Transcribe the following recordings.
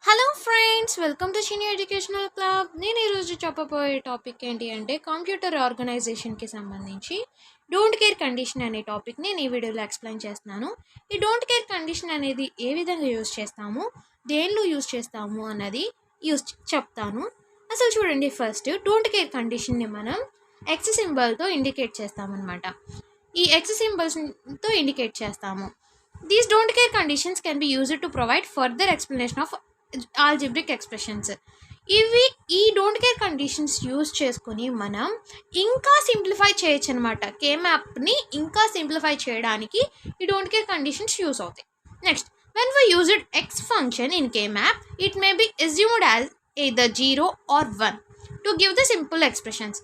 Hello friends, welcome to చిన్ని educational club. నేను ఈరోజు చెప్పబోయే టాపిక్ ఏంటి అంటే కంప్యూటర్ ఆర్గనైజేషన్కి సంబంధించి డోంట్ కేర్ కండిషన్ అనే టాపిక్ నేను ఈ వీడియోలో ఎక్స్ప్లెయిన్ చేస్తున్నాను. ఈ డోంట్ కేర్ కండిషన్ అనేది ఏ విధంగా యూజ్ చేస్తాము, దేనిలో యూజ్ చేస్తాము అన్నది చెప్తాను. అసలు చూడండి, ఫస్ట్ డోంట్ కేర్ కండిషన్ని మనం ఎక్స్ సింబల్తో ఇండికేట్ చేస్తామన్నమాట. ఈ ఎక్స్ సింబల్స్తో ఇండికేట్ చేస్తాము. These don't care conditions can be used to provide further explanation of algebraic expressions. ఈ డోంట్ కేర్ కండిషన్స్ యూజ్ చేసుకుని మనం ఇంకా సింప్లిఫై చేయొచ్చు అనమాట. కే మ్యాప్ని ఇంకా సింప్లిఫై చేయడానికి ఈ డోంట్ కేర్ కండిషన్స్ యూజ్ అవుతాయి. Next, when we used X function in K map, it may be assumed as either 0 or 1 to give the simple expressions.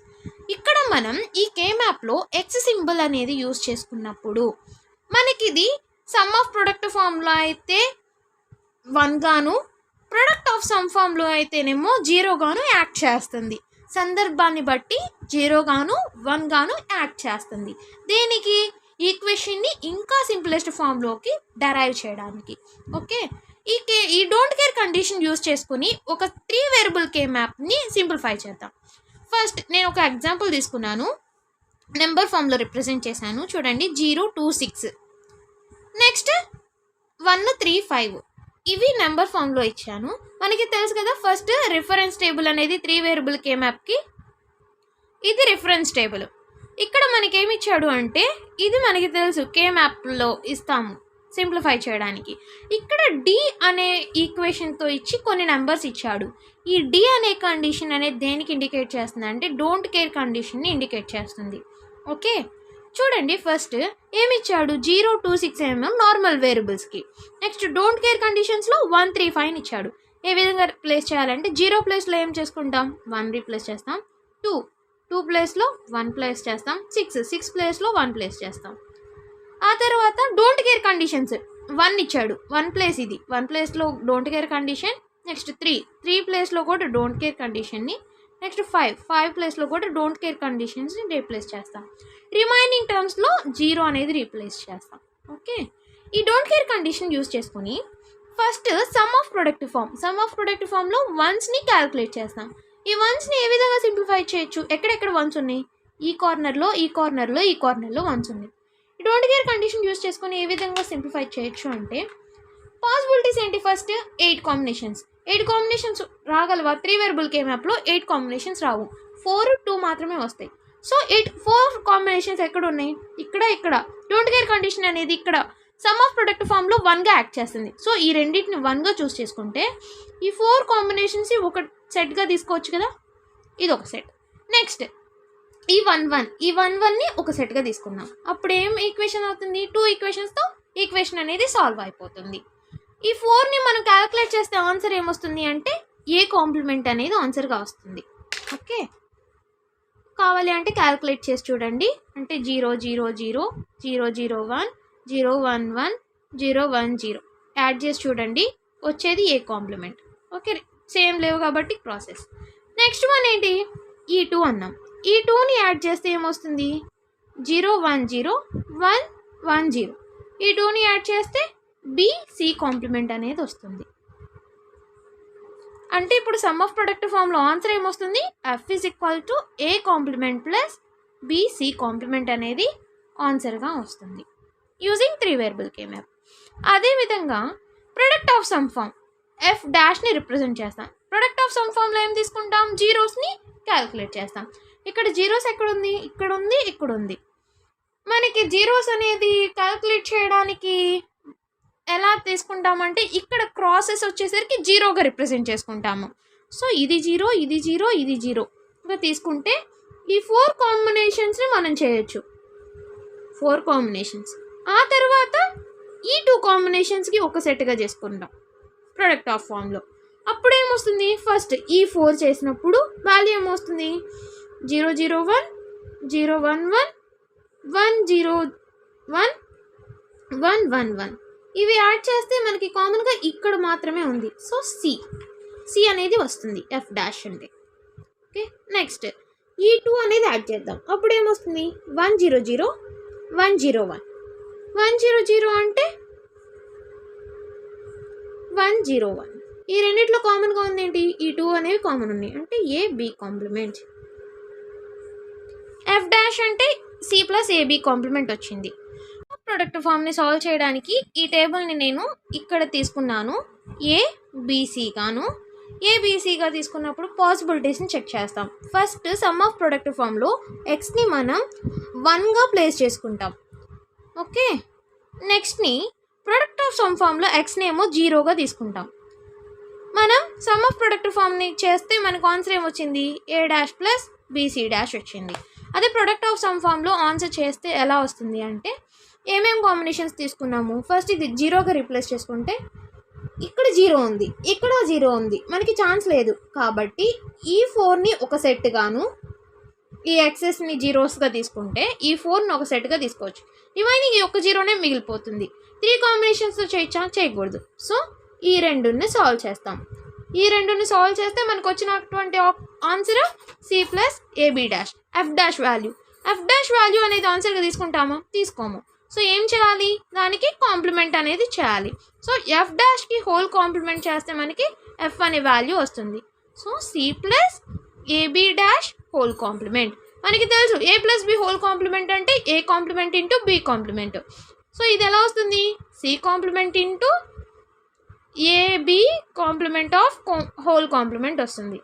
ఇక్కడ మనం ఈ కే మ్యాప్లో ఎక్స్ సింబల్ అనేది యూజ్ చేసుకున్నప్పుడు మనకి ఇది సమ్ ఆఫ్ ప్రొడక్ట్ ఫామ్లో అయితే 1 గాను, ప్రొడక్ట్ ఆఫ్ సమ్ ఫామ్లో అయితేనేమో 0 గాను యాక్ట్ చేస్తుంది. సందర్భాన్ని బట్టి 0 గాను 1 గాను యాక్ట్ చేస్తుంది. దేనికి? ఈక్వేషన్ని ఇంకా సింప్లెస్ట్ ఫామ్లోకి డెరైవ్ చేయడానికి. ఓకే, ఈ డోంట్ కేర్ కండిషన్ యూజ్ చేసుకుని ఒక 3 వేరియబుల్ కే మ్యాప్ని సింప్లిఫై చేద్దాం. ఫస్ట్ నేను ఒక ఎగ్జాంపుల్ తీసుకున్నాను, నెంబర్ ఫామ్లో రిప్రజెంట్ చేశాను. చూడండి, 0 2 6, నెక్స్ట్ 1 3 5. ఇవి నెంబర్ ఫామ్లో ఇచ్చాను. మనకి తెలుసు కదా, ఫస్ట్ రిఫరెన్స్ టేబుల్ అనేది 3 వేరియబుల్ కే మ్యాప్కి ఇది రిఫరెన్స్ టేబుల్. ఇక్కడ మనకి ఏమి ఇచ్చాడు అంటే, ఇది మనకి తెలుసు కే మ్యాప్లో ఇస్తాము సింప్లిఫై చేయడానికి. ఇక్కడ డి అనే ఈక్వేషన్తో ఇచ్చి కొన్ని నెంబర్స్ ఇచ్చాడు. ఈ డి అనే కండిషన్ అనేది దేనికి ఇండికేట్ చేస్తుంది అంటే డోంట్ కేర్ కండిషన్ని ఇండికేట్ చేస్తుంది. ఓకే, చూడండి, ఫస్ట్ ఏమిచ్చాడు? 0 2 6 ఏమో నార్మల్ వేరియబుల్స్కి. నెక్స్ట్ డోంట్ కేర్ కండిషన్స్లో 1 3 5 ఇచ్చాడు. ఏ విధంగా రిప్లేస్ చేయాలంటే 0 ప్లేస్లో ఏం చేసుకుంటాం? 1 రీప్లేస్ చేస్తాం. 2 ప్లేస్లో 1 ప్లేస్ చేస్తాం. 6 ప్లేస్లో 1 ప్లేస్ చేస్తాం. ఆ తర్వాత డోంట్ కేర్ కండిషన్స్ 1 ఇచ్చాడు, 1 ప్లేస్ ఇది 1 ప్లేస్లో డోంట్ కేర్ కండిషన్. నెక్స్ట్ 3 ప్లేస్లో కూడా డోంట్ కేర్ కండిషన్ని. నెక్స్ట్ 5 ప్లేస్లో కూడా డోంట్ కేర్ కండిషన్స్ని రీప్లేస్ చేస్తాం. రిమైనింగ్ టర్మ్స్లో 0 అనేది రీప్లేస్ చేస్తాం. ఓకే, ఈ డోంట్ కేర్ కండిషన్ యూజ్ చేసుకుని ఫస్ట్ సమ్ ఆఫ్ ప్రొడక్ట్ ఫామ్లో వన్స్ని క్యాలిక్యులేట్ చేస్తాం. ఈ వన్స్ని ఏ విధంగా సింప్లిఫై చేయొచ్చు? ఎక్కడెక్కడ వన్స్ ఉన్నాయి? ఈ కార్నర్లో వన్స్ ఉన్నాయి. ఈ డోంట్ కేర్ కండిషన్ యూజ్ చేసుకుని ఏ విధంగా సింప్లిఫై చేయొచ్చు అంటే, పాసిబిలిటీస్ ఏంటి? ఫస్ట్ 8 కాంబినేషన్స్ రాగలవా? 3 వేరియబుల్ కే మ్యాప్లో 8 కాంబినేషన్స్ రావు, 4 2 మాత్రమే వస్తాయి. సో 4 కాంబినేషన్స్ ఎక్కడ ఉన్నాయి? ఇక్కడ. డోంట్ కేర్ కండిషన్ అనేది ఇక్కడ సమ్ ఆఫ్ ప్రొడక్ట్ ఫామ్లో 1గా యాక్ట్ చేస్తుంది. సో ఈ రెండింటిని 1గా చూస్ చేసుకుంటే ఈ 4 కాంబినేషన్స్ ఒక సెట్గా తీసుకోవచ్చు కదా, ఇది ఒక సెట్. నెక్స్ట్ ఈ 1ని ఒక సెట్గా తీసుకుందాం. అప్పుడు ఏం ఈక్వేషన్ అవుతుంది? 2 ఈక్వేషన్స్తో ఈక్వేషన్ అనేది సాల్వ్ అయిపోతుంది. ఈ 4ని మనం క్యాలిక్యులేట్ చేస్తే ఆన్సర్ ఏమొస్తుంది అంటే ఏ కాంప్లిమెంట్ అనేది ఆన్సర్గా వస్తుంది. ఓకే, కావాలి అంటే క్యాలిక్యులేట్ చేసి చూడండి. అంటే 0 0 0 0 0 1 0 1 1 0 1 0 యాడ్ చేసి చూడండి, వచ్చేది ఏ కాంప్లిమెంట్. ఓకే, సేమ్ లేవు కాబట్టి ప్రాసెస్. నెక్స్ట్ వన్ ఏంటి? ఈ 2 అన్నాం. ఈ 2ని యాడ్ చేస్తే ఏమొస్తుంది? 0 1 0 1 1 0. ఈ 2ని యాడ్ చేస్తే బి-సి కాంప్లిమెంట్ అనేది వస్తుంది. అంటే ఇప్పుడు సమ్ ఆఫ్ ప్రొడక్ట్ ఫామ్లో ఆన్సర్ ఏమొస్తుంది? F is equal to A complement plus B C complement అనేది ఆన్సర్గా వస్తుంది యూజింగ్ 3 వేరియబుల్ కే మ్యాప్. అదేవిధంగా product of sum form F డాష్ని రిప్రజెంట్ చేస్తాం. ప్రొడక్ట్ ఆఫ్ సమ్ ఫామ్లో ఏం తీసుకుంటాం? జీరోస్ని క్యాలిక్యులేట్ చేస్తాం. ఇక్కడ జీరోస్ ఎక్కడుంది? ఇక్కడ ఉంది. మనకి జీరోస్ అనేది క్యాలిక్యులేట్ చేయడానికి ఎలా తీసుకుంటామంటే, ఇక్కడ క్రాసెస్ వచ్చేసరికి 0గా రిప్రజెంట్ చేసుకుంటాము. సో ఇది 0 ఇది 0గా తీసుకుంటే ఈ 4 కాంబినేషన్స్ని మనం చేయొచ్చు. 4 కాంబినేషన్స్. ఆ తర్వాత ఈ 2 కాంబినేషన్స్కి ఒక సెట్గా చేసుకుంటాం ప్రొడక్ట్ ఆఫ్ ఫామ్లో. అప్పుడు ఏమొస్తుంది? ఫస్ట్ ఈ 4 చేసినప్పుడు వాల్యూ ఏమొస్తుంది? 0 0 1 0 1 1 1 0 1 1 1 1. ఇవి యాడ్ చేస్తే మనకి కామన్గా ఇక్కడ మాత్రమే ఉంది. సో సి అనేది వస్తుంది ఎఫ్ డాష్ అంటే. ఓకే, నెక్స్ట్ ఈ 2 అనేది యాడ్ చేద్దాం. అప్పుడు ఏమొస్తుంది? 1 0 0 1 0 1 1 0 0 అంటే 1 0 1. ఈ రెండిట్లో కామన్గా ఉంది ఏంటి? ఈ 2 అనేవి కామన్ ఉన్నాయి, అంటే AB కాంప్లిమెంట్. F డాష్ అంటే C ప్లస్ AB కాంప్లిమెంట్ వచ్చింది. ప్రొడక్ట్ ఫామ్ని సాల్వ్ చేయడానికి ఈ టేబుల్ని నేను ఇక్కడ తీసుకున్నాను, ABC గాను. ABCగా తీసుకున్నప్పుడు పాసిబిలిటీస్ని చెక్ చేస్తాం. ఫస్ట్ సమ్ ఆఫ్ ప్రొడక్ట్ ఫామ్లో ఎక్స్ని మనం 1గా ప్లేస్ చేసుకుంటాం. ఓకే, నెక్స్ట్ని ప్రొడక్ట్ ఆఫ్ సమ్ ఫామ్లో ఎక్స్ని ఏమో 0గా తీసుకుంటాం. మనం సమ్ ఆఫ్ ప్రొడక్ట్ ఫామ్ని చేస్తే మనకు ఆన్సర్ ఏమొచ్చింది? A dash plus BC dash వచ్చింది. అదే ప్రొడక్ట్ ఆఫ్ సమ్ ఫామ్లో ఆన్సర్ చేస్తే ఎలా వస్తుంది అంటే, ఏమేం కాంబినేషన్స్ తీసుకున్నాము? ఫస్ట్ ఇది 0గా రీప్లేస్ చేసుకుంటే ఇక్కడ 0 ఉంది, ఇక్కడ 0 ఉంది, మనకి ఛాన్స్ లేదు. కాబట్టి ఈ 4ని ఒక సెట్ గాను, ఈ ఎక్సెస్ని జీరోస్గా తీసుకుంటే ఈ 4ని ఒక సెట్గా తీసుకోవచ్చు. రిమైనింగ్ ఈ ఒక్క 0నే మిగిలిపోతుంది. 3 కాంబినేషన్స్తో చేయకూడదు. సో ఈ రెండుని సాల్వ్ చేస్తాం. ఈ రెండుని సాల్వ్ చేస్తే మనకు వచ్చినటువంటి answer C plus AB dash. F dash value అనేది ఆన్సర్గా తీసుకుంటామా? తీసుకోము. సో ఏం చేయాలి? దానికి కాంప్లిమెంట్ అనేది చేయాలి. సో F డాష్కి హోల్ కాంప్లిమెంట్ చేస్తే మనకి F అనే వాల్యూ వస్తుంది. So C plus AB dash whole complement. మనకి తెలుసు A plus B whole complement అంటే A complement into B complement. So ఇది ఎలా వస్తుంది? C complement into AB complement of whole complement వస్తుంది.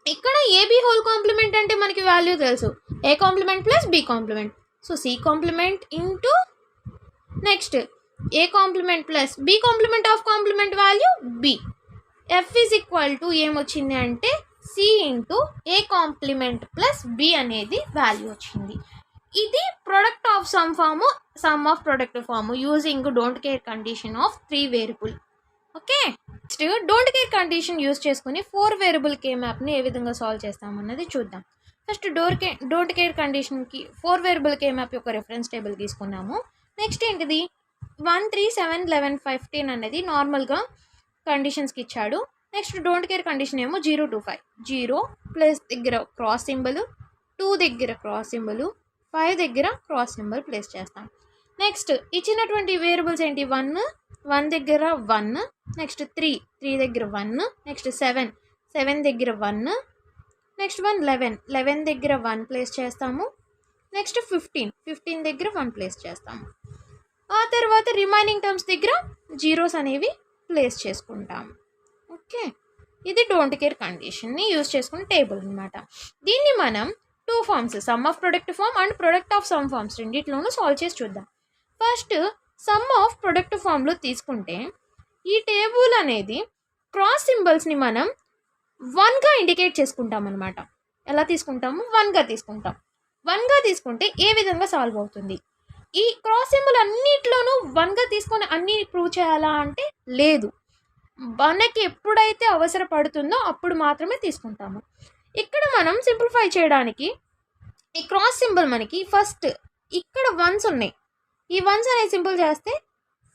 ఇక్కడ AB హోల్ కాంప్లిమెంట్ అంటే మనకి వాల్యూ తెలుసు, A complement plus B complement. So C complement into next A complement plus B complement of complement value B. F is equal to ఏమొచ్చింది అంటే C ఇంటూ A complement plus B అనేది value వచ్చింది. ఇది product of sum form, sum of product form using don't care condition of 3 variable. Okay, next don't care condition use చేసుకుని 4 variable K మ్యాప్ని ఏ విధంగా solve చేస్తామన్నది చూద్దాం. ఫస్ట్ డోంట్ కేర్ కండిషన్కి 4 variable K map యొక్క reference table తీసుకున్నాము. Next ఏంటిది? 1, 3, 7, 11, 15 అనేది నార్మల్గా కండిషన్స్కి ఇచ్చాడు. నెక్స్ట్ డోంట్ కేర్ కండిషన్ ఏమో 0 to 5. 0 ప్లస్ దగ్గర క్రాస్ సింబల్, 2 దగ్గర క్రాస్ సింబల్, 5 దగ్గర క్రాస్ సింబల్ ప్లేస్ చేస్తాం. నెక్స్ట్ ఇచ్చినటువంటి వేరియబుల్స్ ఏంటి? 1 దగ్గర 1, నెక్స్ట్ 3 దగ్గర 1, నెక్స్ట్ 7 దగ్గర 1, నెక్స్ట్ 11 దగ్గర 1 ప్లేస్ చేస్తాము. నెక్స్ట్ 15 దగ్గర 1 ప్లేస్ చేస్తాము. ఆ తర్వాత రిమైనింగ్ టర్మ్స్ దగ్గర జీరోస్ అనేవి ప్లేస్ చేసుకుంటాము. ఓకే, ఇది డోంట్ కేర్ కండిషన్ని యూజ్ చేసుకునే టేబుల్ అనమాట. దీన్ని మనం 2 forms, sum of product form and product of sum forms రెండిట్లోనూ సాల్వ్ చేసి చూద్దాం. ఫస్ట్ సమ్ ఆఫ్ ప్రొడక్ట్ ఫామ్లో తీసుకుంటే ఈ టేబుల్ అనేది క్రాస్ సింబల్స్ని మనం 1గా ఇండికేట్ చేసుకుంటాం అనమాట. ఎలా తీసుకుంటాము? 1గా తీసుకుంటాం. 1గా తీసుకుంటే ఏ విధంగా సాల్వ్ అవుతుంది? ఈ క్రాస్ సింబల్ అన్నిట్లోనూ 1గా తీసుకొని అన్నీ ప్రూవ్ చేయాలా అంటే లేదు. మనకి ఎప్పుడైతే అవసరపడుతుందో అప్పుడు మాత్రమే తీసుకుంటాము. ఇక్కడ మనం సింప్లిఫై చేయడానికి ఈ క్రాస్ సింబల్ మనకి ఫస్ట్ ఇక్కడ 1s ఉన్నాయి. ఈ 1s అనేది సింపుల్ చేస్తే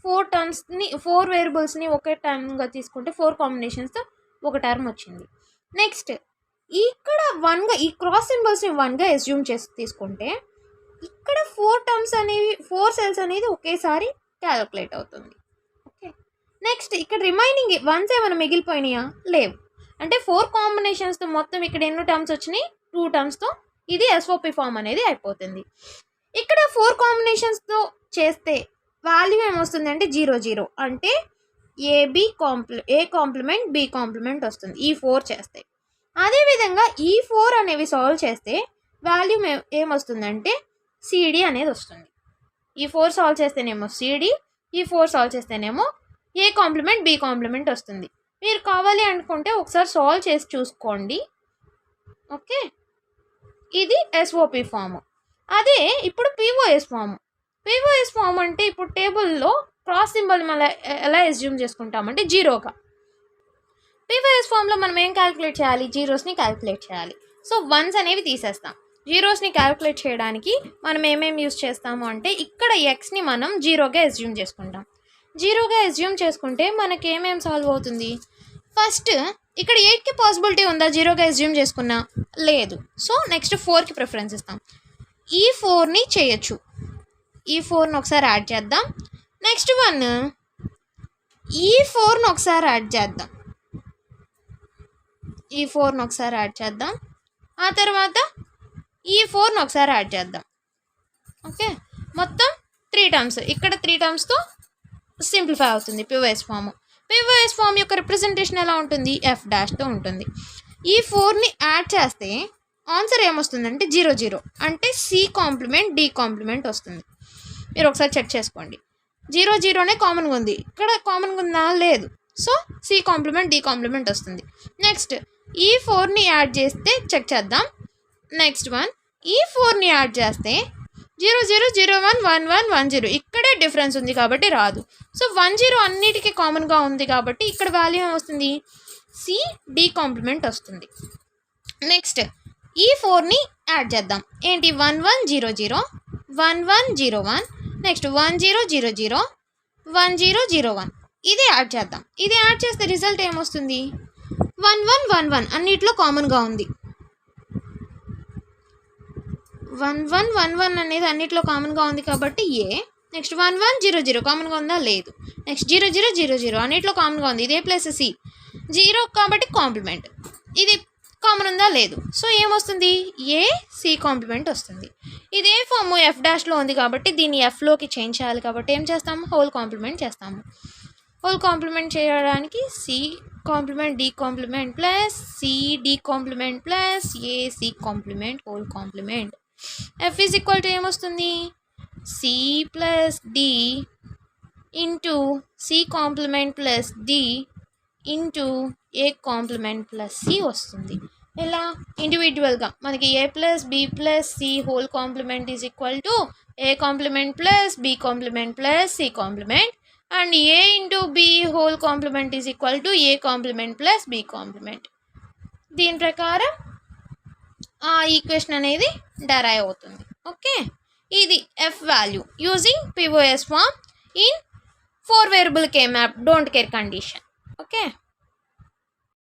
4 వేరియబుల్స్ని ఒకే టర్మ్గా తీసుకుంటే 4 కాంబినేషన్స్తో ఒక టర్మ్ వచ్చింది. నెక్స్ట్ ఇక్కడ 1గా ఈ క్రాస్ సింబల్స్ని 1గా అస్యూమ్ చేసి తీసుకుంటే ఇక్కడ 4 టర్మ్స్ అనేవి 4 సెల్స్ అనేది ఒకేసారి క్యాలిక్యులేట్ అవుతుంది. ఓకే, నెక్స్ట్ ఇక్కడ రిమైనింగ్ 1s ఏమైనా మిగిలిపోయినాయా? లేవు. అంటే 4 కాంబినేషన్స్తో మొత్తం ఇక్కడ ఎన్నో టర్మ్స్ వచ్చినాయి? 2 టర్మ్స్తో ఇది SOP ఫామ్ అనేది అయిపోతుంది. ఇక్కడ 4 కాంబినేషన్స్తో చేస్తే వాల్యూ ఏమొస్తుంది అంటే 0 0, అంటే A కాంప్లిమెంట్ B కాంప్లిమెంట్ వస్తుంది ఈ 4 చేస్తే. అదేవిధంగా ఈ 4 అనేవి సాల్వ్ చేస్తే వాల్యూ ఏమొస్తుందంటే CD అనేది వస్తుంది. ఈ 4 సాల్వ్ చేస్తేనేమో CD, ఈ 4 సాల్వ్ చేస్తేనేమో A కాంప్లిమెంట్ B కాంప్లిమెంట్ వస్తుంది. మీరు కావాలి అనుకుంటే ఒకసారి సాల్వ్ చేసి చూసుకోండి. ఓకే, ఇది SOP ఫాము. అదే ఇప్పుడు POS ఫామ్ అంటే ఇప్పుడు టేబుల్లో క్రాస్ సింబల్ మనం ఎలా అస్యూమ్ చేసుకుంటామంటే 0గా. POS ఫామ్లో మనం ఏం క్యాలిక్యులేట్ చేయాలి? జీరోస్ని క్యాలిక్యులేట్ చేయాలి. సో 1s అనేవి తీసేస్తాం. జీరోస్ని క్యాలిక్యులేట్ చేయడానికి మనం ఏమేమి యూజ్ చేస్తాము అంటే ఇక్కడ ఎక్స్ని మనం 0గా అస్యూమ్ చేసుకుంటాం. 0గా అస్యూమ్ చేసుకుంటే మనకి ఏమేమి సాల్వ్ అవుతుంది? ఫస్ట్ ఇక్కడ 8కి పాసిబిలిటీ ఉందా 0గా అస్యూమ్ చేసుకున్నా? లేదు. సో నెక్స్ట్ 4కి ప్రిఫరెన్స్ ఇస్తాం. ఈ 4ని చేయొచ్చు. ఈ 4ని ఒకసారి యాడ్ చేద్దాం. నెక్స్ట్ 1 ఈ 4ని ఒకసారి యాడ్ చేద్దాం. ఈ 4ని ఒకసారి యాడ్ చేద్దాం. ఆ తర్వాత ఈ 4ని ఒకసారి యాడ్ చేద్దాం. ఓకే, మొత్తం 3 టర్మ్స్. ఇక్కడ 3 టర్మ్స్తో సింప్లిఫై అవుతుంది పివోఎస్ ఫామ్. పివోఎస్ ఫామ్ యొక్క రిప్రజెంటేషన్ ఎలా ఉంటుంది? ఎఫ్ డాష్తో ఉంటుంది. ఈ 4ని యాడ్ చేస్తే ఆన్సర్ ఏమొస్తుందంటే 0 0, అంటే సి కాంప్లిమెంట్ డి కాంప్లిమెంట్ వస్తుంది. మీరు ఒకసారి చెక్ చేసుకోండి. 0 0నే కామన్గా ఉంది, ఇక్కడ కామన్గా ఉందా? లేదు. So C complement D complement వస్తుంది. నెక్స్ట్ ఈ 4ని యాడ్ చేస్తే చెక్ చేద్దాం. నెక్స్ట్ వన్, ఈ 4ని యాడ్ చేస్తే 0 0 0 1 1 1 1 0, ఇక్కడే డిఫరెన్స్ ఉంది కాబట్టి రాదు. సో 1 0 అన్నిటికీ కామన్గా ఉంది కాబట్టి ఇక్కడ వాల్యూ ఏమొస్తుంది? సి డి కాంప్లిమెంట్ వస్తుంది. నెక్స్ట్ ఈ 4ని యాడ్ చేద్దాం. ఏంటి? 1 1 0 0 1 1 0 1, నెక్స్ట్ 1 0 0 0 1 0 0 1, ఇది యాడ్ చేద్దాం. ఇది యాడ్ చేస్తే రిజల్ట్ ఏమొస్తుంది? 1 1 1 1 అన్నిట్లో కామన్గా ఉంది. 1 1 1 1 అనేది అన్నిట్లో కామన్గా ఉంది కాబట్టి ఏ. నెక్స్ట్ 1 1 0 0 కామన్గా ఉందా? లేదు. నెక్స్ట్ 0 0 0 0 అన్నిట్లో కామన్గా ఉంది, ఇదే ప్లస్ సి 0 కాబట్టి కాంప్లిమెంట్. ఇది కామన్ ఉందా? లేదు. సో ఏమొస్తుంది? ఏ సి కాంప్లిమెంట్ వస్తుంది. ఇదే ఫామ్ ఎఫ్ డాష్లో ఉంది కాబట్టి దీన్ని ఎఫ్లోకి చేంజ్ చేయాలి కాబట్టి ఏం చేస్తాము? హోల్ కాంప్లిమెంట్ చేస్తాము. హోల్ కాంప్లిమెంట్ చేయడానికి C complement D complement plus C D complement plus A C complement whole complement. F is equal to ఏమొస్తుంది? C plus D into C complement plus D into A complement plus C వస్తుంది. ఎలా? ఇండివిజువల్గా మనకి A plus B plus C whole complement is equal to A complement plus B complement plus C complement, and A into B whole complement is equal to A complement plus B complement. దీని ప్రకారం ఆ equation అనేది derive అవుతుంది. Okay, ఇది F value using POS form in 4 variable K map don't care condition. Okay.